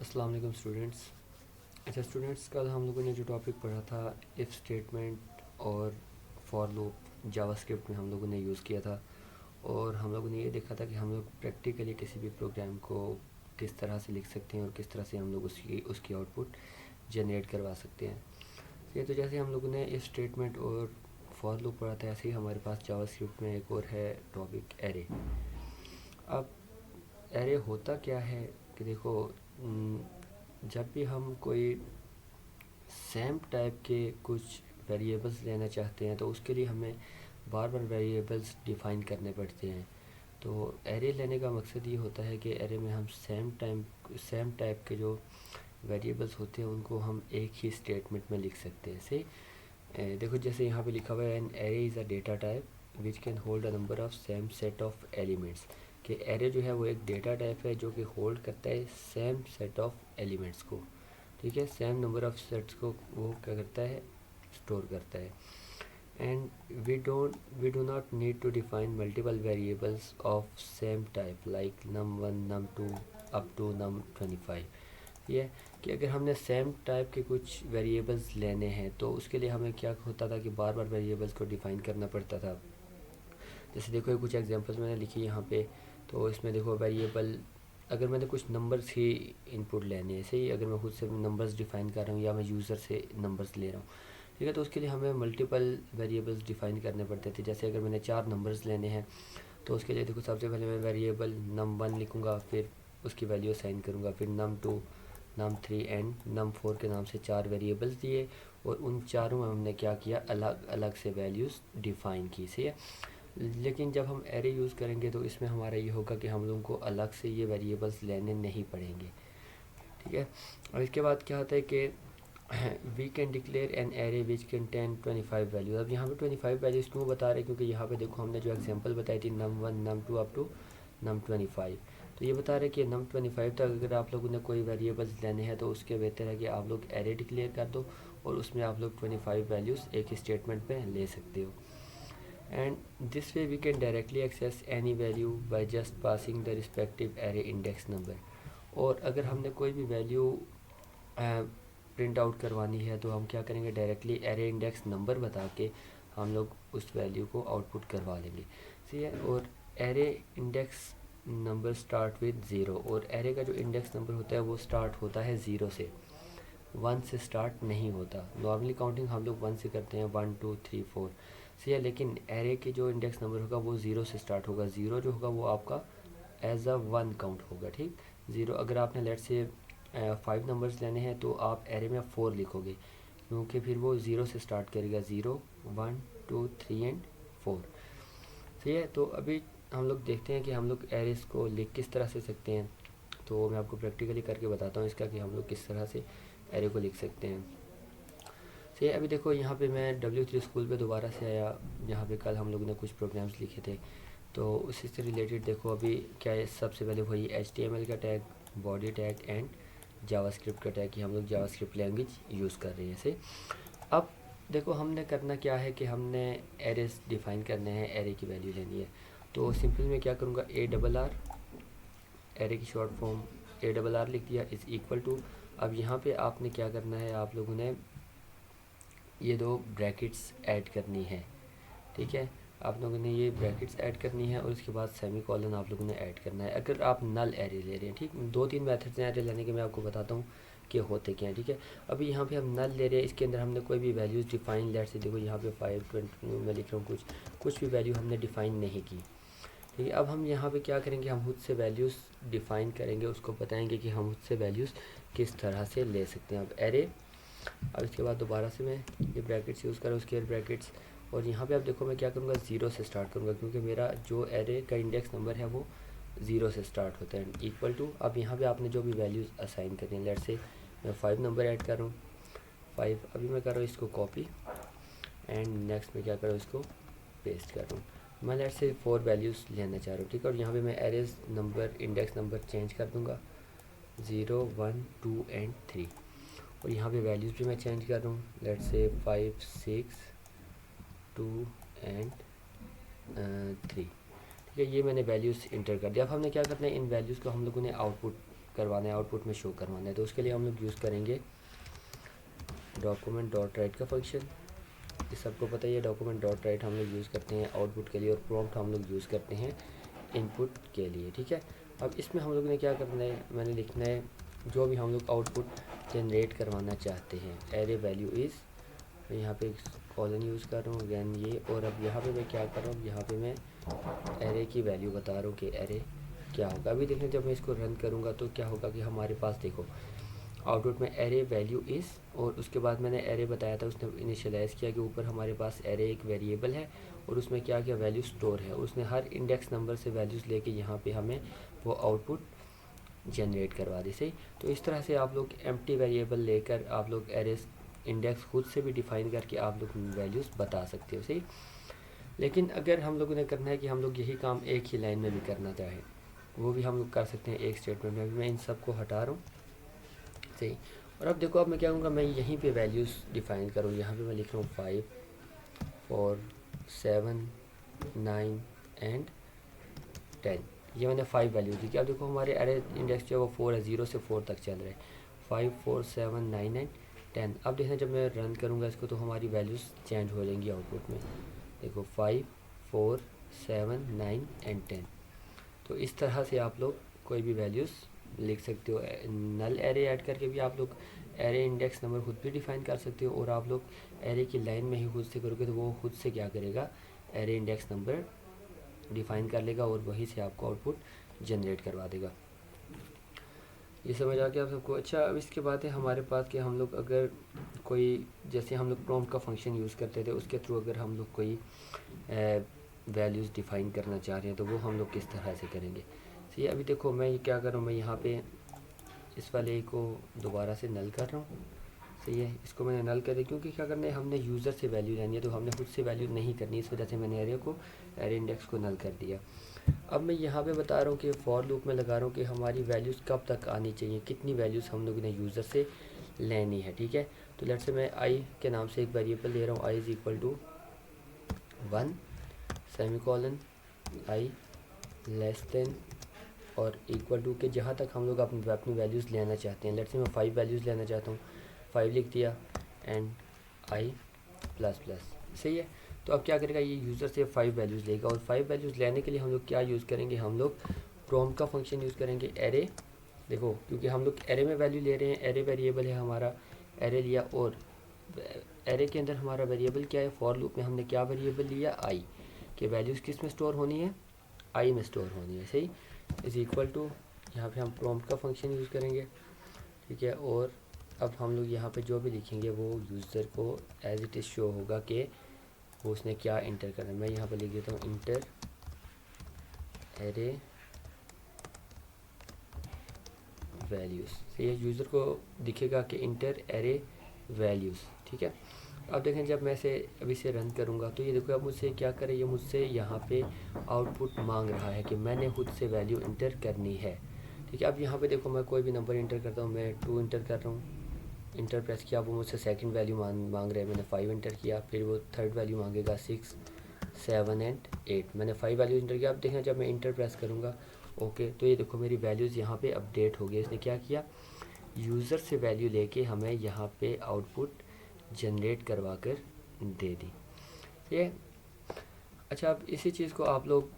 अस्सलाम वालेकुम स्टूडेंट्स। अच्छा स्टूडेंट्स, कल हम लोगों ने जो टॉपिक पढ़ा था इफ़ स्टेटमेंट और फॉर लूप जावास्क्रिप्ट में हम लोगों ने यूज़ किया था, और हम लोगों ने ये देखा था कि हम लोग प्रैक्टिकली किसी भी प्रोग्राम को किस तरह से लिख सकते हैं और किस तरह से हम लोग उसकी उसकी आउटपुट जनरेट करवा सकते हैं। ये तो जैसे हम लोगों ने इफ़ स्टेटमेंट और फॉर लूप पढ़ा था, ऐसे ही हमारे पास जावास्क्रिप्ट में एक और है टॉपिक एरे। अब एरे होता क्या है कि देखो, जब भी हम कोई सेम टाइप के कुछ वेरिएबल्स लेना चाहते हैं तो उसके लिए हमें बार बार वेरिएबल्स डिफ़ाइन करने पड़ते हैं। तो एरे लेने का मकसद ये होता है कि एरे में हम सेम टाइप के जो वेरिएबल्स होते हैं उनको हम एक ही स्टेटमेंट में लिख सकते हैं। देखो, जैसे यहाँ पे लिखा हुआ है an array is a data type which can hold a number of same set of elements. कि एरे जो है वो एक डेटा टाइप है जो कि होल्ड करता है सेम सेट ऑफ एलिमेंट्स को। ठीक है, सेम नंबर ऑफ सेट्स को वो क्या करता है, स्टोर करता है। And we do not need to define multiple variables of same type like num1 num2 up to num25। ये कि अगर हमने सेम टाइप के कुछ वेरिएबल्स लेने हैं तो उसके लिए हमें क्या होता था कि बार बार वेरिएबल्स को डिफ़ाइन करना पड़ता था। जैसे देखो, ये कुछ एग्जांपल्स मैंने लिखी यहाँ पे। तो इसमें देखो, वेरिएबल अगर मैंने कुछ नंबर्स ही इनपुट लेने हैं, ऐसे ही अगर मैं खुद से नंबर्स डिफ़ाइन कर रहा हूँ या मैं यूज़र से नंबर्स ले रहा हूँ, ठीक है, तो उसके लिए हमें मल्टीपल वेरिएबल्स डिफ़ाइन करने पड़ते थे। जैसे अगर मैंने 4 नंबर्स लेने हैं तो उसके लिए देखो, सबसे पहले मैं वेरिएबल num1 लिखूँगा, फिर उसकी वैल्यू असाइन करूँगा, फिर num2 num3 एंड num4 के नाम से 4 वेरिएबल्स दिए, और उन चारों में हमने क्या किया, अलग अलग से वैल्यूज़ डिफ़ाइन की। सही है। लेकिन जब हम एरे यूज़ करेंगे तो इसमें हमारा ये होगा कि हम लोगों को अलग से ये वेरिएबल्स लेने नहीं पड़ेंगे। ठीक है। और इसके बाद क्या होता है कि we can declare an array which contain 25 values. अब यहाँ पे 25 वैल्यूज़ क्यों बता रहे हैं, क्योंकि यहाँ पे देखो हमने जो एग्जांपल बताई थी num1 num2 up to num25, तो ये बता रहे हैं कि num25 तक अगर आप लोगों ने कोई वेरिएबल्स लेने हैं तो उसके बेहतर है कि आप लोग एरे डिक्लेयर कर दो और उसमें आप लोग 25 वैल्यूज़ एक ही स्टेटमेंट में ले सकते हो। And this way we can directly access any value by just passing the respective array index number। और अगर हमने कोई भी वैल्यू प्रिंट आउट करवानी है तो हम क्या करेंगे, डायरेक्टली एरे इंडेक्स नंबर बता के हम लोग उस वैल्यू को आउटपुट करवा लेंगे। सही है। और array index number start with zero, और एरे का जो इंडेक्स नंबर होता है वो स्टार्ट होता है ज़ीरो से, वन से स्टार्ट नहीं होता। नॉर्मली काउंटिंग हम लोग वन से करते हैं, 1 2 3 4। सही है। लेकिन एरे के जो इंडेक्स नंबर होगा वो ज़ीरो से स्टार्ट होगा। ज़ीरो जो होगा वो आपका एज अ वन काउंट होगा। ठीक, ज़ीरो अगर आपने लेट से 5 नंबर्स लेने हैं तो आप एरे में 4 लिखोगे, क्योंकि फिर वो ज़ीरो से स्टार्ट करेगा, 0 1 2 3 एंड 4। सही है। तो अभी हम लोग देखते हैं कि हम लोग एरेस को लिख किस तरह से सकते हैं। तो मैं आपको प्रैक्टिकली करके बताता हूँ इसका कि हम लोग किस तरह से एरे को लिख सकते हैं। सही है। अभी देखो, यहाँ पे मैं W3 स्कूल पे दोबारा से आया, जहाँ पे कल हम लोगों ने कुछ प्रोग्राम्स लिखे थे। तो उसी से रिलेटेड देखो अभी क्या है, सबसे पहले वही HTML का tag, body tag and JavaScript का टैग कि हम लोग जावास्क्रिप्ट लैंग्वेज यूज़ कर रहे हैं। सही। अब देखो, हमने करना क्या है कि हमने एरेस डिफ़ाइन करने हैं, एरे की वैल्यू लेनी है। तो सिंपल में क्या करूँगा, ARR, एरे की शॉर्ट फॉर्म ARR लिख दिया, इज़ इक्वल टू। अब यहाँ पे आपने क्या करना है, आप लोगों ने ये दो ब्रैकेट्स ऐड करनी है। ठीक है, आप लोगों ने ये ब्रैकेट्स ऐड करनी है और उसके बाद सेमी कॉलन आप लोगों ने ऐड करना है अगर आप नल एरे ले रहे हैं। ठीक, 2-3 मेथड्स हैं एरे लेने के, मैं आपको बताता हूँ कि होते क्या हैं। ठीक है, अभी यहाँ पे हम नल ले रहे हैं, इसके अंदर हमने कोई भी वैल्यूज़ डिफ़ाइन, लेट से देखो यहाँ पे 520 मैं लिख रहा हूँ, कुछ भी वैल्यू हमने डिफ़ाइन नहीं की। ठीक है, अब हम यहाँ पे क्या करेंगे, हम खुद से वैल्यूज़ डिफ़ाइन करेंगे, उसको बताएंगे कि हम खुद से वैल्यूज़ किस तरह से ले सकते हैं। अब एरे, अब इसके बाद दोबारा से मैं ये ब्रैकेट्स यूज़ कर रहा हूँ, स्क्वायर ब्रैकेट्स, और यहाँ पे आप देखो मैं क्या करूँगा, ज़ीरो से स्टार्ट करूँगा, क्योंकि मेरा जो एरे का इंडेक्स नंबर है वो ज़ीरो से स्टार्ट होता है, इक्वल टू। अब यहाँ पे आपने जो भी वैल्यूज़ असाइन करनी है, लेट से मैं 5 नंबर ऐड कर रहा हूँ, 5। अभी मैं कर रहा हूँ इसको कॉपी, एंड नेक्स्ट मैं क्या कर रहा हूँ, इसको पेस्ट कर रहा हूँ। मैं लेट से 4 वैल्यूज़ लेना चाह रहा हूँ। ठीक है, और यहाँ पर मैं arrays number, index number change कर दूँगा, 0 1 2 एंड 3। और यहाँ पे वैल्यूज़ भी मैं चेंज कर रहा हूँ, लेट से 5 6 2 एंड 3। ठीक है, ये मैंने वैल्यूज़ इंटर कर दिया। अब हमने क्या करना है, इन वैल्यूज़ को हम लोगों ने आउटपुट करवाना है, आउटपुट में शो करवाना है। तो उसके लिए हम लोग यूज़ करेंगे डॉक्यूमेंट डॉट राइट का फंक्शन। ये सबको पता ही है, डॉक्यूमेंट डॉट राइट हम लोग यूज़ करते हैं आउटपुट के लिए, और प्रॉम्प्ट हम लोग यूज़ करते हैं इनपुट के लिए, ठीक है। अब इसमें हम लोग ने क्या करना है, मैंने लिखना है जो भी हम लोग आउटपुट जनरेट करवाना चाहते हैं, एरे वैल्यू इज़, मैं यहाँ पे कॉलन यूज़ कर रहा हूँ अगैन ये, और अब यहाँ पे मैं क्या कर रहा हूँ, यहाँ पे मैं एरे की वैल्यू बता रहा हूँ कि एरे क्या होगा। अभी देखने जब मैं इसको रन करूँगा तो क्या होगा कि हमारे पास देखो आउटपुट में एरे वैल्यू इज़, और उसके बाद मैंने एरे बताया था, उसने इनिशियलाइज़ किया कि ऊपर हमारे पास एरे एक वेरिएबल है और उसमें क्या क्या वैल्यू स्टोर है, उसने हर इंडेक्स नंबर से वैल्यूज़ लेके यहाँ पे हमें वो आउटपुट जनरेट करवा दी, सही। तो इस तरह से आप लोग एम्प्टी वेरिएबल लेकर आप लोग एरे इंडेक्स खुद से भी डिफ़ाइन करके आप लोग वैल्यूज़ बता सकते हो, सही। लेकिन अगर हम लोगों ने करना है कि हम लोग यही काम एक ही लाइन में भी करना चाहें, वो भी हम लोग कर सकते हैं एक स्टेटमेंट में। अभी मैं इन सब को हटा रहा हूँ, सही। और अब देखो, अब मैं क्या करूँगा, मैं यहीं पे वैल्यूज़ डिफ़ाइन करूँ। यहाँ पे मैं लिख रहा हूँ 5 4 7 9 एंड 10। ये मैंने 5 वैल्यूज़ दी। अब देखो हमारे एरे इंडेक्स जो है वो 4 है, 0 से 4 तक चल रहा है, 5 4 7 9 एंड 10। अब देखना जब मैं रन करूँगा इसको तो हमारी वैल्यूज़ चेंज हो जाएंगी आउटपुट में। देखो 5 4 7 9 एंड 10। तो इस तरह से आप लोग कोई भी वैल्यूज़ लिख सकते हो। नल एरे ऐड करके भी आप लोग एरे इंडेक्स नंबर खुद भी डिफ़ाइन कर सकते हो, और आप लोग एरे की लाइन में ही खुद से करोगे तो वो खुद से क्या करेगा, एरे इंडेक्स नंबर डिफ़ाइन कर लेगा और वहीं से आपको आउटपुट जनरेट करवा देगा। ये समझ आ गया आप सबको। अच्छा, अब इसके बाद है हमारे पास कि हम लोग अगर कोई, जैसे हम लोग प्रॉम्प्ट का फंक्शन यूज़ करते थे, उसके थ्रू अगर हम लोग कोई वैल्यूज़ डिफ़ाइन करना चाह रहे हैं तो वो हम लोग किस तरह से करेंगे। सही, अभी देखो मैं ये क्या कर रहा हूँ, मैं यहाँ पे इस वाले को दोबारा से नल कर रहा हूँ, सही है। इसको मैंने नल कर दिया क्योंकि क्या करना है, हमने यूज़र से वैल्यू लेनी है, तो हमने खुद से वैल्यू नहीं करनी, इस वजह से मैंने एरे इंडेक्स को नल कर दिया। अब मैं यहाँ पे बता रहा हूँ कि फॉर लूप में लगा रहा हूँ कि हमारी वैल्यूज़ कब तक आनी चाहिए, कितनी वैल्यूज़ हम लोगों ने यूज़र से लेनी है, ठीक है। तो लेट्स से मैं आई के नाम से एक वेरिएबल ले रहा हूँ, i is equal to 1 semicolon, i less than or equal to k जहाँ तक हम लोग अपनी वैल्यूज़ लेना चाहते हैं। लेट्स से मैं 5 वैल्यूज़ लेना चाहता हूँ, 5 लिख दिया एंड आई प्लस प्लस, सही है। तो अब क्या करेगा, ये यूज़र से 5 वैल्यूज़ लेगा, और 5 वैल्यूज़ लेने के लिए हम लोग क्या यूज़ करेंगे, हम लोग प्रॉम्प्ट का फंक्शन यूज़ करेंगे एरे। देखो क्योंकि हम लोग एरे में वैल्यू ले रहे हैं, एरे वेरिएबल है हमारा, एरे लिया, और एरे के अंदर हमारा वेरिएबल क्या है, फॉर लूप में हमने क्या वेरिएबल लिया, आई, कि वैल्यूज़ किस में स्टोर होनी है, आई में स्टोर होनी है, सही। इज़ इक्वल टू, यहाँ पे हम प्रॉम्प्ट का फंक्शन यूज़ करेंगे, ठीक है। और अब हम लोग यहाँ पे जो भी लिखेंगे वो यूज़र को एज इट इज़ शो होगा कि वो उसने क्या इंटर करना है। मैं यहाँ पे लिख देता हूँ इंटर एरे वैल्यूज़, तो ये यूज़र को दिखेगा कि इंटर एरे वैल्यूज़, ठीक है। अब देखें जब मैं इसे अभी से रन करूँगा तो ये देखो अब मुझसे क्या करे, ये मुझसे यहाँ पे आउटपुट मांग रहा है कि मैंने खुद से वैल्यू इंटर करनी है, ठीक है। अब यहाँ पे देखो मैं कोई भी नंबर इंटर करता हूँ, मैं 2 इंटर कर रहा हूँ, इंटर प्रेस किया, वो मुझसे सेकंड वैल्यू मांग रहे हैं, मैंने 5 इंटर किया, फिर वो थर्ड वैल्यू मांगेगा 6 7 एंड 8, मैंने 5 वैल्यू इंटर किया। अब देखें जब मैं इंटर प्रेस करूँगा, ओके, तो ये देखो मेरी वैल्यूज़ यहाँ पे अपडेट हो गई। इसने क्या किया, यूज़र से वैल्यू लेके हमें यहाँ पे आउटपुट जनरेट करवा कर दे दी, ठीक है। अच्छा, अब इसी चीज़ को आप लोग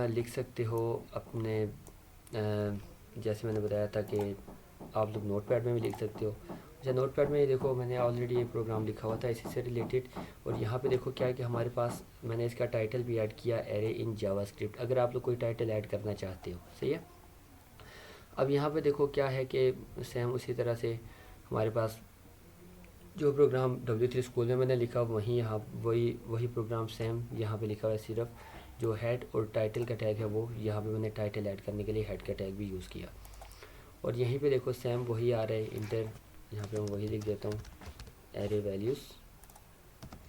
लिख सकते हो अपने जैसे मैंने बताया था कि आप लोग नोटपैड में भी लिख सकते हो। अच्छा, नोटपैड में ये देखो मैंने ऑलरेडी ये प्रोग्राम लिखा हुआ था इसी से रिलेटेड, और यहाँ पे देखो क्या है कि हमारे पास मैंने इसका टाइटल भी ऐड किया, एरे इन जावास्क्रिप्ट, अगर आप लोग कोई टाइटल ऐड करना चाहते हो, सही है। अब यहाँ पे देखो क्या है कि सेम उसी तरह से हमारे पास जो प्रोग्राम W3 स्कूल में मैंने लिखा वहीं यहाँ वही प्रोग्राम सेम यहाँ पे लिखा हुआ है, सिर्फ जो हेड और टाइटल का टैग है वो यहाँ पे मैंने टाइटल ऐड करने के लिए हेड का टैग भी यूज़ किया। और यहीं पे देखो सेम वही आ रहा है इंटर, यहाँ पे मैं वही लिख देता हूँ एरे वैल्यूज़,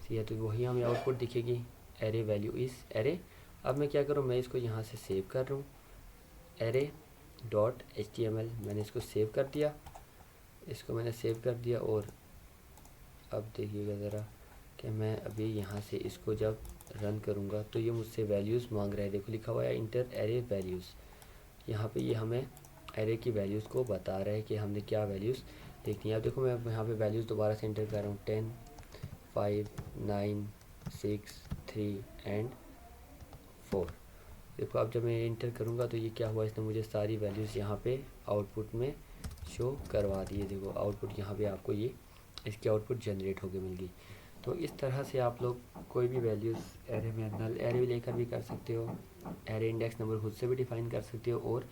ठीक है। तो वही हमें आउटपुट दिखेगी, एरे वैल्यू इज़ एरे। अब मैं क्या करूँ, मैं इसको यहाँ से सेव कर रहा हूँ, एरे डॉट HTML, मैंने इसको सेव कर दिया, इसको मैंने सेव कर दिया। और अब देखिएगा ज़रा कि मैं अभी यहाँ से इसको जब रन करूँगा तो ये मुझसे वैल्यूज़ मांग रहा है, देखो लिखा हुआ है इंटर एरे वैल्यूज़, यहाँ पे ये हमें एरे की वैल्यूज़ को बता रहा है कि हमने क्या वैल्यूज़ देखनी है। अब देखो मैं यहाँ पे वैल्यूज़ दोबारा से इंटर कर रहा हूँ, 10, 5, 9, 6, 3 एंड 4। देखो अब जब मैं इंटर करूँगा तो ये क्या हुआ, इसने मुझे सारी वैल्यूज़ यहाँ पे आउटपुट में शो करवा दिए। देखो आउटपुट यहाँ पे आपको ये इसकी आउटपुट जनरेट होकर मिल गई। तो इस तरह से आप लोग कोई भी वैल्यूज़ एरे में नल एरे लेकर भी कर सकते हो, एरे इंडेक्स नंबर खुद से भी डिफ़ाइन कर सकते हो, और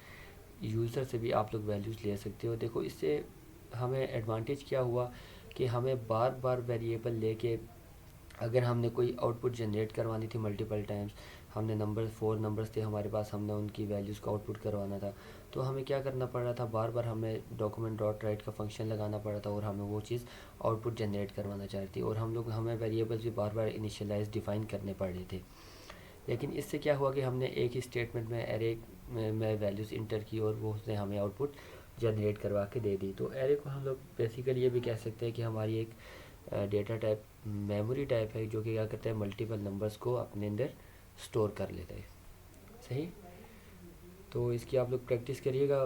यूज़र से भी आप लोग वैल्यूज़ ले सकते हो। देखो इससे हमें एडवांटेज क्या हुआ कि हमें बार बार वेरिएबल लेके अगर हमने कोई आउटपुट जनरेट करवानी थी मल्टीपल टाइम्स, हमने नंबर 4 नंबर्स थे हमारे पास, हमने उनकी वैल्यूज़ को आउटपुट करवाना था, तो हमें क्या करना पड़ रहा था, बार बार हमें डॉक्यूमेंट डॉट राइट का फंक्शन लगाना पड़ा था और हमें वो चीज़ आउटपुट जनरेट करवाना चाहती थी, और हमें वेरिएबल्स भी बार बार इनिशियलाइज डिफ़ाइन करने पड़ रहे थे। लेकिन इससे क्या हुआ कि हमने एक ही स्टेटमेंट में एरे में वैल्यूज़ इंटर की और वो उसने हमें आउटपुट जनरेट करवा के दे दी। तो एरे को हम लोग बेसिकली ये भी कह सकते हैं कि हमारी एक डेटा टाइप मेमोरी टाइप है, जो कि क्या करता है, मल्टीपल नंबर्स को अपने अंदर स्टोर कर लेता है। सही। तो इसकी आप लोग प्रैक्टिस करिएगा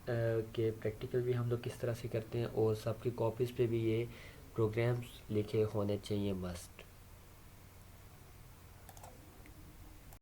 कि प्रैक्टिकल भी हम लोग किस तरह से करते हैं, और सबकी कॉपीज़ पे भी ये प्रोग्राम्स लिखे होने चाहिए मस्ट।